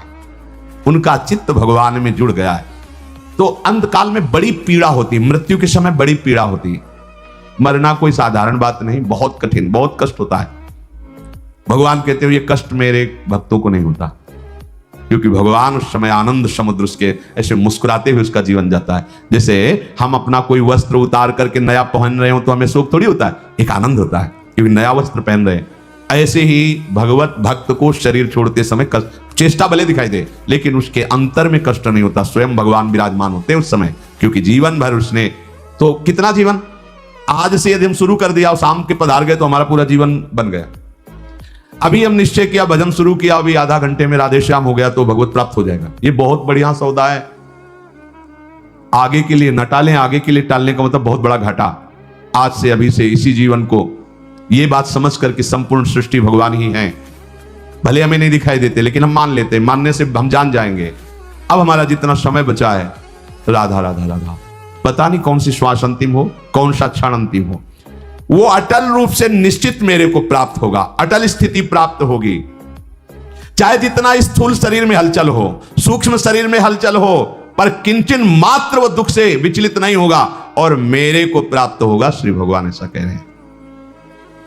उनका चित्त भगवान में जुड़ गया है। तो अंतकाल में बड़ी पीड़ा होती है, मृत्यु के समय बड़ी पीड़ा होती है। मरना कोई साधारण बात नहीं, बहुत कठिन, बहुत कष्ट होता है। भगवान कहते हुए ये कष्ट मेरे भक्तों को नहीं होता, क्योंकि भगवान उस समय आनंद समुद्र उसके ऐसे मुस्कुराते हुए उसका जीवन जाता है। जैसे हम अपना कोई वस्त्र उतार करके नया पहन रहे हो तो हमें शोक थोड़ी होता है, एक आनंद होता है क्योंकि नया वस्त्र पहन रहे हैं। ऐसे ही भगवत भक्त को शरीर छोड़ते समय चेष्टा भले दिखाई दे, लेकिन उसके अंतर में कष्ट नहीं होता। स्वयं भगवान विराजमान होते हैं उस समय, क्योंकि जीवन भर उसने तो कितना जीवन, आज से यदि हम शुरू कर दिया और शाम के पधार गए तो हमारा पूरा जीवन बन गया। अभी हम निश्चय किया, भजन शुरू किया, अभी आधा घंटे में राधे श्याम हो गया तो भगवत प्राप्त हो जाएगा। ये बहुत बढ़िया सौदा है। आगे के लिए न टालें, आगे के लिए टालने का मतलब बहुत बड़ा घाटा। आज से, अभी से, इसी जीवन को ये बात समझ कर कि संपूर्ण सृष्टि भगवान ही है। भले हमें नहीं दिखाई देते लेकिन हम मान लेते हैं, मानने से हम जान जाएंगे। अब हमारा जितना समय बचा है, राधा राधा राधा, पता नहीं कौन सी श्वास अंतिम हो, कौन सा क्षण अंतिम हो, वो अटल रूप से निश्चित मेरे को प्राप्त होगा, अटल स्थिति प्राप्त होगी। चाहे जितना स्थूल शरीर में हलचल हो, सूक्ष्म शरीर में हलचल हो, पर किंचन मात्र वो दुख से विचलित नहीं होगा और मेरे को प्राप्त होगा। श्री भगवान ऐसा कह रहे हैं,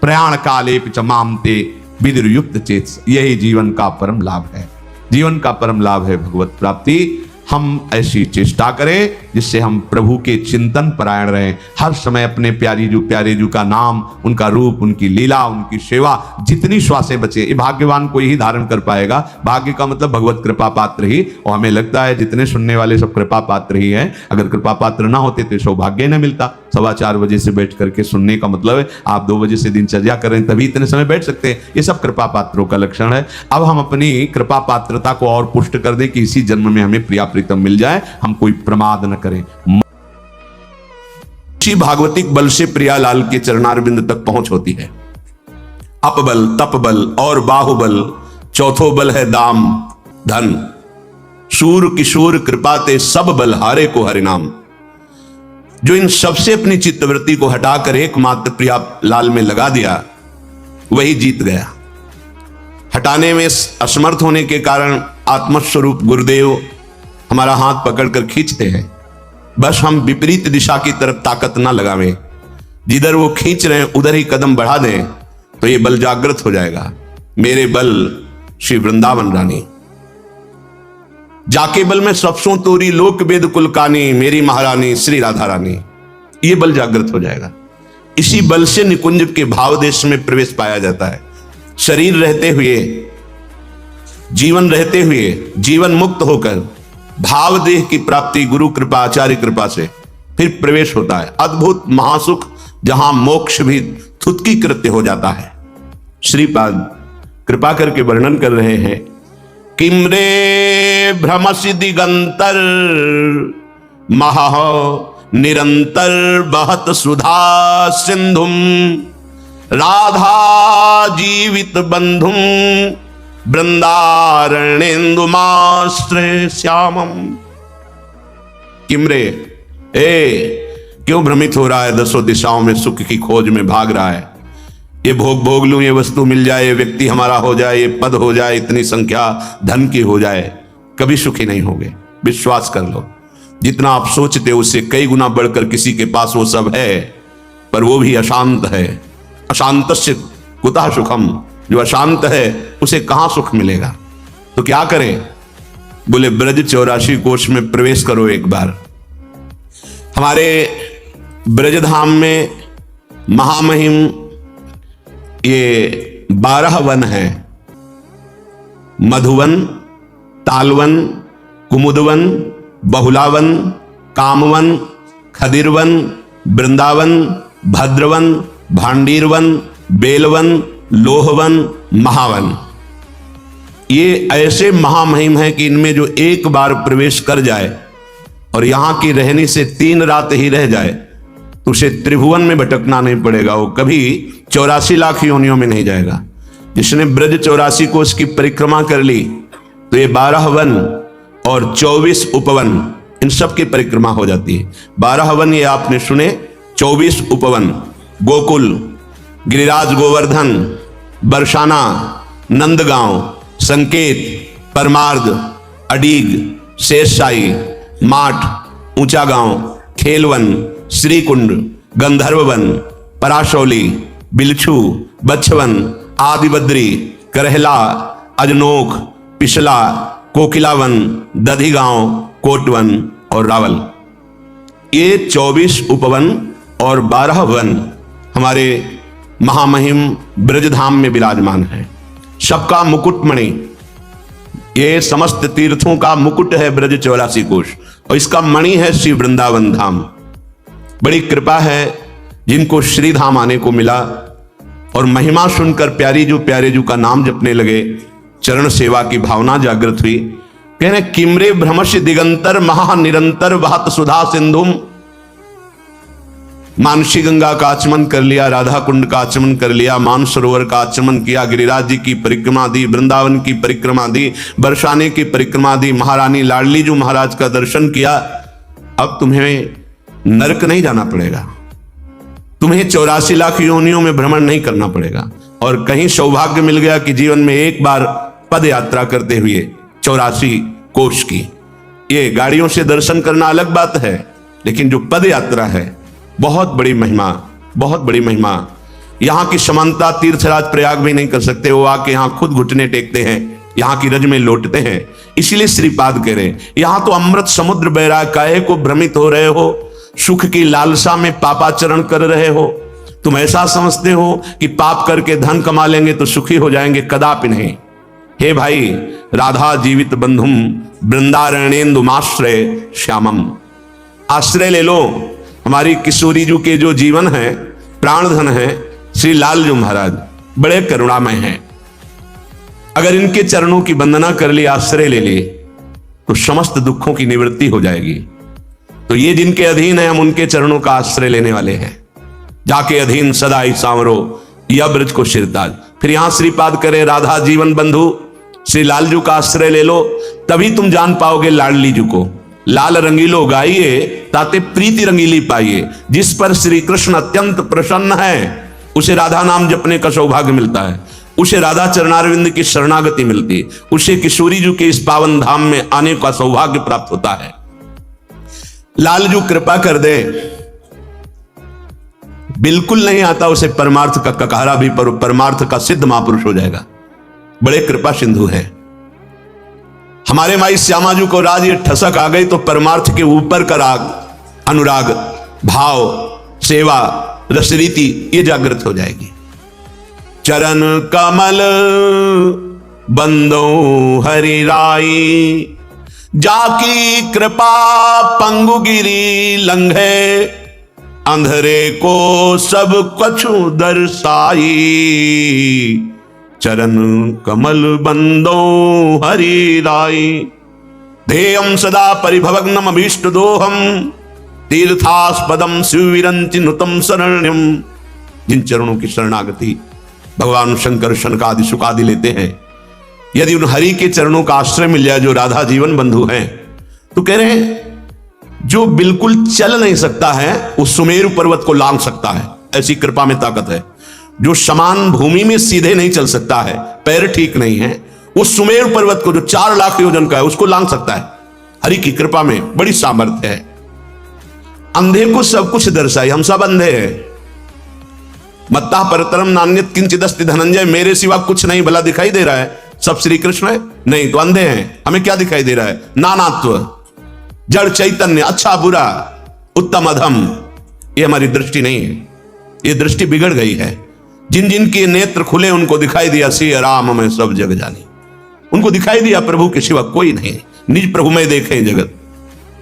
प्रयाण काले पिचमामते विदुरयुक्त चेत। यही जीवन का परम लाभ है, जीवन का परम लाभ है भगवत प्राप्ति। हम ऐसी चेष्टा करें जिससे हम प्रभु के चिंतन परायण रहें, हर समय अपने प्यारे जू का नाम, उनका रूप, उनकी लीला, उनकी सेवा, जितनी श्वासें बचे, ये भाग्यवान कोई ही धारण कर पाएगा। भाग्य का मतलब भगवत कृपा पात्र ही, और हमें लगता है जितने सुनने वाले सब कृपा पात्र ही हैं। अगर कृपा पात्र ना होते तो सौभाग्य न मिलता। 4:15 बजे से बैठ करके सुनने का मतलब है आप 2 बजे से दिनचर्या करें तभी इतने समय बैठ सकते हैं। ये सब कृपा पात्रों का लक्षण है। अब हम अपनी कृपा पात्रता को और पुष्ट कर दें कि इसी जन्म में हमें प्रिया प्रीतम मिल जाए, हम कोई प्रमाद न करें। इसी भागवतिक बल से प्रियालाल के चरणारविंद तक पहुंच होती है। अपबल, तपबल और बाहुबल, चौथो बल है दाम धन। शूर किशोर कृपा ते सब बल हारे को हरिनाम। जो इन सबसे अपनी चित्तवृत्ति को हटाकर एकमात्र प्रियालाल में लगा दिया, वही जीत गया। हटाने में असमर्थ होने के कारण आत्मस्वरूप गुरुदेव हमारा हाथ पकड़कर खींचते हैं। बस हम विपरीत दिशा की तरफ ताकत ना लगावें, जिधर वो खींच रहे हैं उधर ही कदम बढ़ा दें तो ये बल जागृत हो जाएगा। मेरे बल श्री वृंदावन रानी, जाके बल में सबसों तोरी लोक वेद कुलकानी, मेरी महारानी श्री राधा रानी, ये बल जागृत हो जाएगा। इसी बल से निकुंज के भाव देश में प्रवेश पाया जाता है। शरीर रहते हुए, जीवन रहते हुए, जीवन मुक्त होकर भाव देह की प्राप्ति गुरु कृपा, आचार्य कृपा से फिर प्रवेश होता है। अद्भुत महासुख, जहां मोक्ष भी थुतकी कृत्य हो जाता है। श्रीपाद कृपा करके वर्णन कर रहे हैं, किमरे भ्रमसि दिगंतर महा निरंतर बहत सुधा सिंधुम, राधा जीवित बंधुम वृंदारण्येन्दुमाश्रय श्यामम। किमरे, क्यों भ्रमित हो रहा है? 10 दिशाओं में सुख की खोज में भाग रहा है। ये भोग लूं, ये वस्तु मिल जाए, ये व्यक्ति हमारा हो जाए, ये पद हो जाए, इतनी संख्या धन की हो जाए, कभी सुखी नहीं होगे। विश्वास कर लो, जितना आप सोचते हो उससे कई गुना बढ़कर किसी के पास वो सब है, पर वो भी अशांत है। अशांतस्य कुतः सुखम, जो अशांत है उसे कहां सुख मिलेगा? तो क्या करें? बोले ब्रज 84 कोश में प्रवेश करो एक बार। हमारे ब्रजधाम में महामहिम ये 12 वन है। मधुवन, तालवन, कुमुदवन, बहुलावन, कामवन, खदिरवन, वृंदावन, भद्रवन, भांडीरवन, बेलवन, लोहवन, महावन। ये ऐसे महामहिम हैं कि इनमें जो एक बार प्रवेश कर जाए और यहां की रहने से 3 रात ही रह जाए तो उसे त्रिभुवन में भटकना नहीं पड़ेगा, वो कभी 84 लाख योनियों में नहीं जाएगा। जिसने ब्रज 84 कोष की परिक्रमा कर ली तो ये 12 वन और 24 उपवन, इन सब की परिक्रमा हो जाती है। 12 वन ये आपने सुने, 24 उपवन, गोकुल, गिरिराज गोवर्धन, बरसाना, नंदगांव, संकेत, परमार्द, अडीग, शेषशाही, माठ, ऊंचा गांव, खेलवन, श्रीकुंड, गंधर्ववन, पराशौली, बिलछू, बच्छवन, आदिबद्री, करहला, अजनोख, पिछला, कोकिलावन, दधिगांव, कोटवन और रावल। ये 24 उपवन और 12 वन हमारे महामहिम ब्रजधाम में विराजमान है। सबका मुकुटमणि, ये समस्त तीर्थों का मुकुट है ब्रज 84 कोष, और इसका मणि है श्री वृंदावन धाम। बड़ी कृपा है जिनको श्री धाम आने को मिला और महिमा सुनकर प्यारे जू का नाम जपने लगे, चरण सेवा की भावना जागृत हुई। कह रहे किमरे भ्रमश दिगंतर महा निरंतर वहत सुधा सिंधुम। मानसी गंगा का आचमन कर लिया, राधा कुंड का आचमन कर लिया, मानसरोवर का आचमन किया, गिरिराज जी की परिक्रमा दी, वृंदावन की परिक्रमा दी, बरसाने की परिक्रमा दी, महारानी लाडली जी महाराज का दर्शन किया। अब तुम्हें नरक नहीं जाना पड़ेगा, तुम्हें 84 लाख योनियों में भ्रमण नहीं करना पड़ेगा। और कहीं सौभाग्य मिल गया कि जीवन में एक बार पद यात्रा करते हुए 84 कोष की, ये गाड़ियों से दर्शन करना अलग बात है, लेकिन जो पद यात्रा है बहुत बड़ी महिमा, बहुत बड़ी महिमा। यहां की समानता तीर्थराज प्रयाग भी नहीं कर सकते, वो आके यहां खुद घुटने टेकते हैं, यहां की रज में लौटते हैं। इसीलिए श्रीपाद कह रहे यहां तो अमृत समुद्र बह रहा, काहे को भ्रमित हो रहे हो, सुख की लालसा में पापाचरण कर रहे हो। तुम ऐसा समझते हो कि पाप करके धन कमा लेंगे तो सुखी हो जाएंगे, कदापि नहीं। हे भाई, राधा जीवित बंधुम वृंदारण्येन्दुमाश्रय श्यामम, आश्रय ले लो हमारी किशोरी जी के जो जीवन है, प्राण धन है, श्री लाल जी महाराज बड़े करुणामय हैं। अगर इनके चरणों की वंदना कर ली, आश्रय ले ले, तो समस्त दुखों की निवृत्ति हो जाएगी। तो ये जिनके अधीन है, हम उनके चरणों का आश्रय लेने वाले हैं। जाके अधीन सदा ही सांवरो, यह ब्रज को शिरताज। फिर यहां श्रीपाद करें राधा जीवन बंधु श्री लालजू का आश्रय ले लो, तभी तुम जान पाओगे लाडली जी को। लाल रंगीलो गाइए ताते प्रीति रंगीली पाइए। जिस पर श्री कृष्ण अत्यंत प्रसन्न है उसे राधा नाम जपने का सौभाग्य मिलता है, उसे राधा चरणारविंद की शरणागति मिलती है, उसे किशोरी जी के इस पावन धाम में आने का सौभाग्य प्राप्त होता है। लालजू कृपा कर दे, बिल्कुल नहीं आता उसे परमार्थ का ककारा भी, पर परमार्थ का सिद्ध महापुरुष हो जाएगा। बड़े कृपा सिंधु है हमारे माई श्यामा जी को। राज ये ठसक आ गई तो परमार्थ के ऊपर का राग, अनुराग, भाव, सेवा, रसरीति ये जागृत हो जाएगी। चरण कमल बंदो हरि राई, जाकी कृपा पंगु गिरी लंघे, अंधरे को सब कछु दर्शाई। चरण कमल बंदो हरि राई, ध्येयं सदा परिभवग्नम अभीष्ट दोहम, तीर्थास्पदम शिविरंति नुतम शरण्यम। जिन चरणों की शरणागति भगवान शंकर शनकादि सुकादि लेते हैं, यदि उन हरि के चरणों का आश्रय मिल जाए जो राधा जीवन बंधु हैं, तो कह रहे हैं जो बिल्कुल चल नहीं सकता है वो सुमेरु पर्वत को लांघ सकता है, ऐसी कृपा में ताकत है। जो समान भूमि में सीधे नहीं चल सकता है, पैर ठीक नहीं है, वो सुमेरु पर्वत को जो 4 लाख योजन का है उसको लांघ सकता है। हरि की कृपा में बड़ी सामर्थ्य है। अंधे को सब कुछ दर्शाई, हम सब अंधे हैं। मत्ता परतरम नान्यत किंचिदस्ति धनंजय, मेरे सिवा कुछ नहीं भला दिखाई दे रहा है, सब श्री कृष्ण है? नहीं तो अंधे हैं। हमें क्या दिखाई दे रहा है? नानात्व, जड़ चैतन्य, अच्छा बुरा, उत्तम अधम, ये हमारी दृष्टि नहीं है, ये दृष्टि बिगड़ गई है। जिन जिन के नेत्र खुले उनको दिखाई दिया सिय राम में सब जग जानी, उनको दिखाई दिया प्रभु के सिवा कोई नहीं, निज प्रभु में देखे जगत।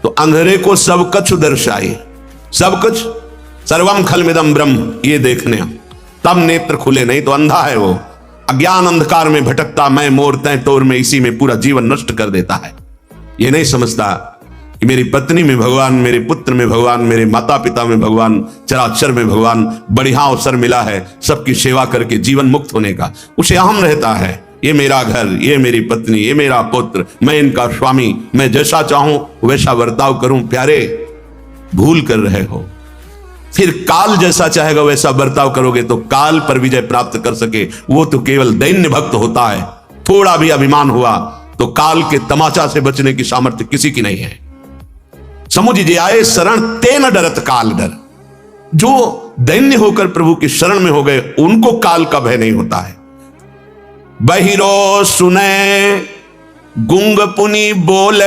तो अंधेरे को सब कछु दर्शाई, सब कुछ सर्वम खलमिदम ब्रह्म, ये देखने तब नेत्र खुले, नहीं तो अंधा है वो, अज्ञान अंधकार में भटकता, मैं मोर तय तोर में, इसी में पूरा जीवन नष्ट कर देता है। ये नहीं समझता कि मेरी पत्नी में भगवान, मेरे पुत्र में भगवान, मेरे माता पिता में भगवान, चराचर में भगवान, बढ़िया अवसर मिला है सबकी सेवा करके जीवन मुक्त होने का, उसे अहम रहता है ये मेरा घर, ये मेरी पत्नी, ये मेरा पुत्र, मैं इनका स्वामी, मैं जैसा चाहूं वैसा बर्ताव करूं। प्यारे, भूल कर रहे हो। फिर काल जैसा चाहेगा वैसा बर्ताव करोगे तो काल पर विजय प्राप्त कर सके, वो तो केवल दैन्य भक्त होता है। थोड़ा भी अभिमान हुआ तो काल के तमाचा से बचने की सामर्थ्य किसी की नहीं है। समुझ आए शरण ते न डरत काल डर, जो दैन्य होकर प्रभु की शरण में हो गए उनको काल का भय नहीं होता है। बहिरो सुने गुंग पुनि बोले,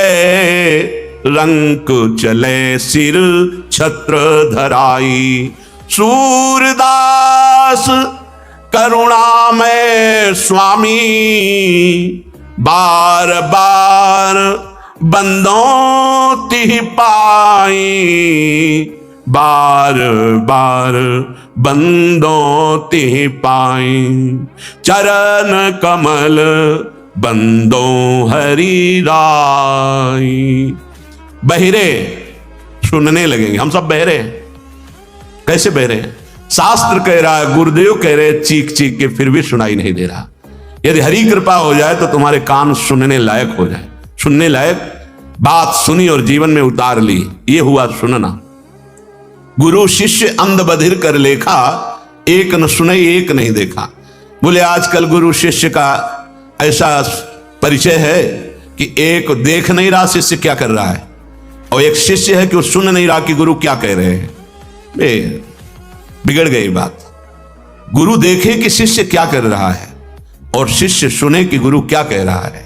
रंक चले सिर छत्र धराई, सूरदास करुणा में स्वामी, बार बार बंदों तिह पाई, बार बार बंदों तिह पाई, चरण कमल बंदों हरि राई। बहिरे सुनने लगेंगे, हम सब बहरे हैं। कैसे बहरे हैं? शास्त्र कह रहा है, गुरुदेव कह रहे, चीख चीख के फिर भी सुनाई नहीं दे रहा। यदि हरि कृपा हो जाए तो तुम्हारे कान सुनने लायक हो जाए, सुनने लायक बात सुनी और जीवन में उतार ली, ये हुआ सुनना। गुरु शिष्य अंध बधिर कर लेखा, एक न सुने एक नहीं देखा। बोले आजकल गुरु शिष्य का ऐसा परिचय है कि एक देख नहीं रहा शिष्य क्या कर रहा है, और एक शिष्य है कि वो सुन नहीं रहा कि गुरु क्या कह रहे हैं। बिगड़ गई बात। गुरु देखे कि शिष्य क्या कर रहा है और शिष्य सुने कि गुरु क्या कह रहा है,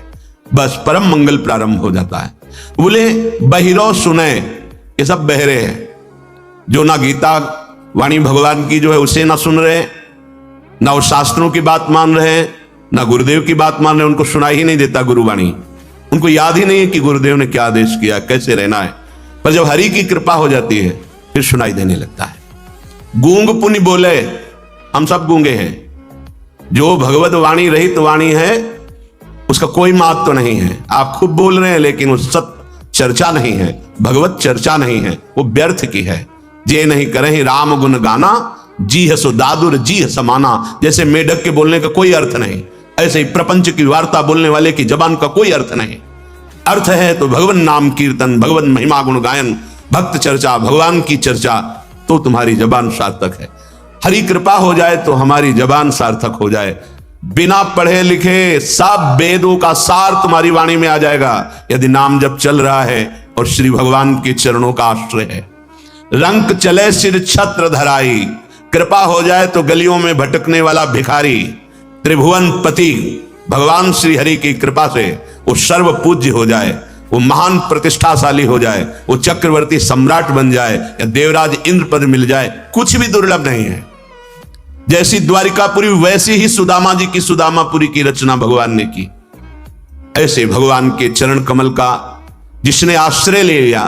बस परम मंगल प्रारंभ हो जाता है। बोले बहिरो सुने, ये सब बहरे हैं, जो ना गीता वाणी भगवान की जो है उसे ना सुन रहे, ना वो शास्त्रों की बात मान रहे, ना गुरुदेव की बात मान रहे, उनको सुनाई ही नहीं देता गुरुवाणी, उनको याद ही नहीं है कि गुरुदेव ने क्या आदेश किया, कैसे रहना है। पर जब हरि की कृपा हो जाती है फिर सुनाई देने लगता है। गूंग पुनि बोले, हम सब गूंगे हैं। जो भगवत वाणी रहित वाणी है उसका कोई महत्व तो नहीं है। आप खूब बोल रहे हैं लेकिन वो सत चर्चा नहीं है, भगवत चर्चा नहीं है, वो व्यर्थ की है। जे नहीं करें राम गुण गाना, जी है सो दादुर जी है समाना। जैसे मेढक के बोलने का कोई अर्थ नहीं, ऐसे ही प्रपंच की वार्ता बोलने वाले की जबान का कोई अर्थ नहीं। अर्थ है तो भगवान नाम कीर्तन, भगवान महिमा गुण गायन, भक्त चर्चा, भगवान की चर्चा, तो तुम्हारी जबान सार्थक है। हरि कृपा हो जाए तो हमारी जबान सार्थक हो जाए। बिना पढ़े लिखे सब वेदों का सार तुम्हारी वाणी में आ जाएगा यदि नाम जब चल रहा है और श्री भगवान के चरणों का आश्रय है। रंक चले सिर छत्र धराई, कृपा हो जाए तो गलियों में भटकने वाला भिखारी त्रिभुवन पति भगवान श्री हरि की कृपा से वो सर्व पूज्य हो जाए, वो महान प्रतिष्ठाशाली हो जाए, वो चक्रवर्ती सम्राट बन जाए या देवराज इंद्र पद मिल जाए, कुछ भी दुर्लभ नहीं है। जैसी द्वारिकापुरी वैसी ही सुदामा जी की सुदामापुरी की रचना भगवान ने की। ऐसे भगवान के चरण कमल का जिसने आश्रय ले लिया,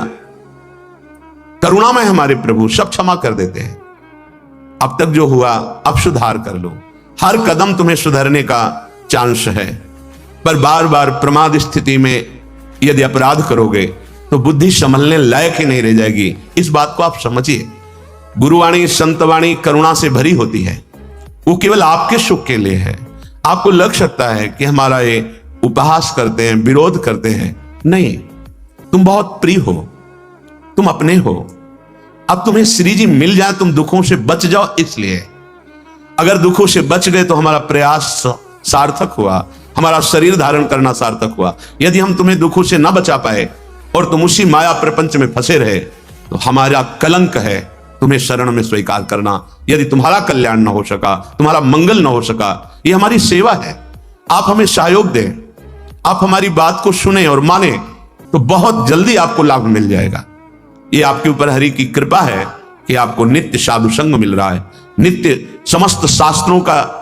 करुणामय हमारे प्रभु सब क्षमा कर देते हैं। अब तक जो हुआ अब सुधार कर लो। हर कदम तुम्हें सुधरने का चांस है, पर बार बार प्रमाद स्थिति में यदि अपराध करोगे तो बुद्धि संभलने लायक ही नहीं रह जाएगी। इस बात को आप समझिए। गुरुवाणी संतवाणी करुणा से भरी होती है, वो केवल आपके सुख के लिए है। आपको लग सकता है कि हमारा ये उपहास करते हैं, विरोध करते हैं, नहीं, तुम बहुत प्रिय हो, तुम अपने हो। अब तुम्हें श्री जी मिल जाए तुम दुखों से बच जाओ, इसलिए अगर दुखों से बच गए तो हमारा प्रयास सार्थक हुआ, हमारा शरीर धारण करना सार्थक हुआ। यदि हम तुम्हें दुखों से न बचा पाए और तुम उसी माया प्रपंच में फंसे रहे तो हमारा कलंक है तुम्हें शरण में स्वीकार करना। यदि तुम्हारा कल्याण न हो सका, तुम्हारा मंगल न हो सका, ये हमारी सेवा है। आप हमें सहयोग दें, आप हमारी बात को सुने और माने तो बहुत जल्दी आपको लाभ मिल जाएगा। ये आपके ऊपर हरि की कृपा है कि आपको नित्य साधु संग मिल रहा है, नित्य समस्त शास्त्रों का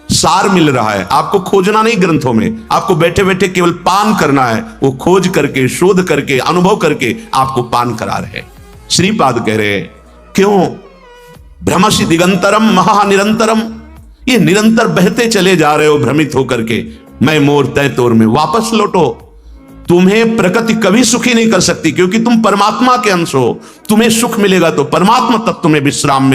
सार मिल रहा है। आपको खोजना नहीं ग्रंथों में, आपको बैठे बैठे केवल पान करना है। वो खोज करके, शोध करके, अनुभव करके आपको पान करा रहे। श्रीपाद कह रहे क्यों भ्रमसि दिगंतरम महानिरंतरम, ये निरंतर बहते चले जा रहे हो भ्रमित होकर के, मैं मोर तय तोर में। वापस लौटो। तुम्हें प्रकृति कभी सुखी नहीं कर सकती, क्योंकि तुम परमात्मा के अंश हो। तुम्हें सुख मिलेगा तो परमात्मा तत्व में विश्राम मिलेगा।